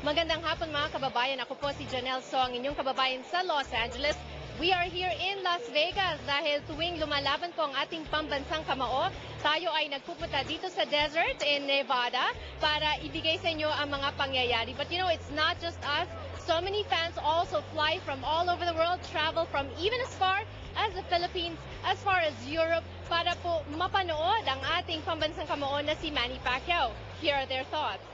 Magandang hapon mga kababayan. Ako po si Janelle Song, inyong kababayan sa Los Angeles. We are here in Las Vegas dahil tuwing lumalaban po ang ating pambansang kamao, tayo ay nagpupunta dito sa desert in Nevada para ibigay sa inyo ang mga pangyayari. But you know, it's not just us. So many fans also fly from all over the world, travel from even as far as the Philippines, as far as Europe, para po mapanood ang ating pambansang kamao na si Manny Pacquiao. Here are their thoughts.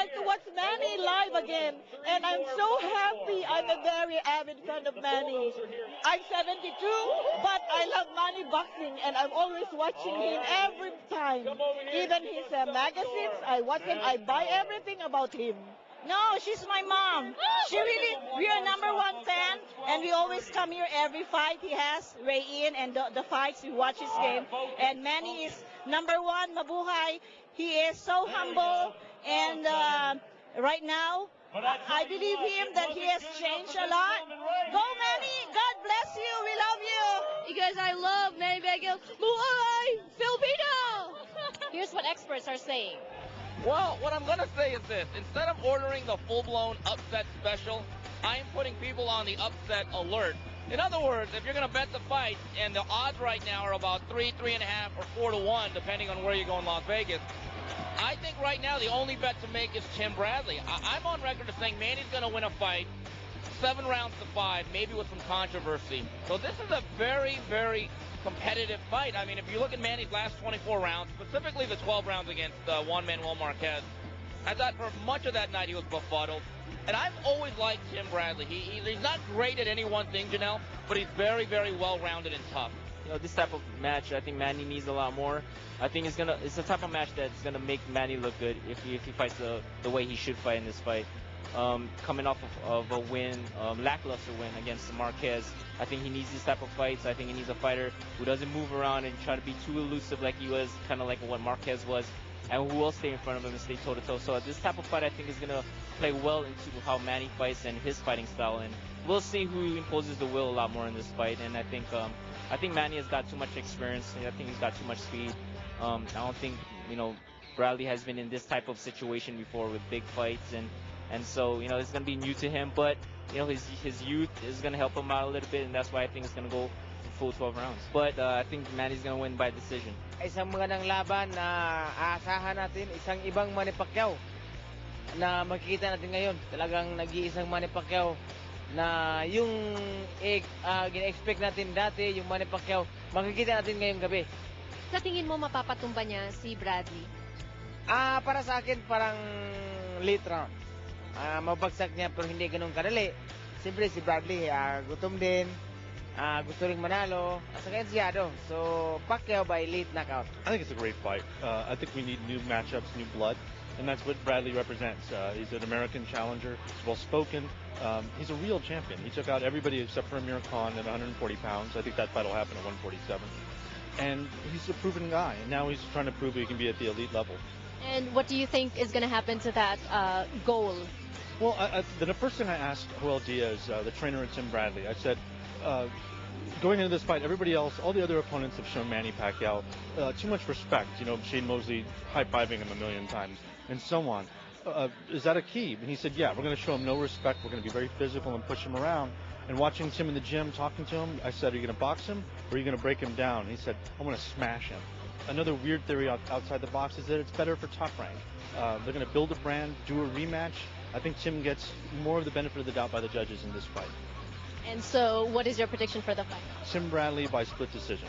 To watch Manny live again, and I'm so happy. I'm a very avid fan of Manny. I'm 72, but I love Manny boxing, and I'm always watching him every time. Even his magazines, I watch him. I buy everything about him. No, she's my mom. We are #1 fan, and we always come here every fight he has, weigh in, and the fights, we watch his game. And Manny is #1, mabuhay. He is so humble, and right now, I believe him that he has changed a lot. Go Manny, God bless you, we love you. Because I love Manny Pacquiao. Mabuhay Filipino! Here's what experts are saying. Well, what I'm going to say is this. Instead of ordering the full-blown upset special, I'm putting people on the upset alert. In other words, if you're going to bet the fight, and the odds right now are about 3, 3.5, or 4-1, depending on where you go in Las Vegas, I think right now the only bet to make is Tim Bradley. I'm on record as saying Manny's going to win a fight, 7 rounds to 5, maybe with some controversy. So this is a very, very competitive fight. I mean, if you look at Manny's last 24 rounds, specifically the 12 rounds against Juan Manuel Marquez, I thought for much of that night he was befuddled. And I've always liked Tim Bradley. He's not great at any one thing, Janelle, but he's very, very well-rounded and tough. You know, this type of match, I think Manny needs a lot more. I think it's the type of match that's gonna make Manny look good if he fights the way he should fight in this fight. Coming off of a win, lackluster win against Marquez, I think he needs these type of fights. I think he needs a fighter who doesn't move around and try to be too elusive like he was, kind of like what Marquez was, and who will stay in front of him and stay toe-to-toe. So this type of fight, I think, is going to play well into how Manny fights and his fighting style. And we'll see who imposes the will a lot more in this fight. And I think Manny has got too much experience. I think he's got too much speed. I don't think, Bradley has been in this type of situation before with big fights. And so, it's going to be new to him. But, his youth is going to help him out a little bit. And that's why I think it's going to go full 12 rounds. But I think Manny's going to win by decision. Isang magandang laban na aasahan natin, isang ibang Manny Pacquiao na makikita natin ngayon. Talagang nag-iisang Manny Pacquiao na yung gina-expect natin dati, yung Manny Pacquiao, makikita natin ngayong gabi. Sa tingin mo mapapatumba niya si Bradley? Para sa akin, parang late round. Mabagsak niya pero hindi ganun kadali. Siyempre si Bradley, gutom din. Gusto ring manalo, saka ensyado. So, Pacquiao by late knockout. I think it's a great fight. I think we need new matchups, new blood, and that's what Bradley represents. He's an American challenger. He's well-spoken. He's a real champion. He took out everybody except for Amir Khan at 140 pounds. I think that fight will happen at 147. And he's a proven guy, and now he's trying to prove he can be at the elite level. And what do you think is going to happen to that goal? Well, the first thing I asked Joel Diaz, the trainer at Tim Bradley, I said, going into this fight, everybody else, all the other opponents have shown Manny Pacquiao too much respect. Shane Mosley high-fiving him a million times and so on. Is that a key? And he said, yeah, we're going to show him no respect. We're going to be very physical and push him around. And watching Tim in the gym, talking to him, I said, are you going to box him or are you going to break him down? And he said, I want to smash him. Another weird theory outside the box is that it's better for Top Rank. They're going to build a brand, do a rematch. I think Tim gets more of the benefit of the doubt by the judges in this fight. And so, what is your prediction for the fight? Tim Bradley by split decision.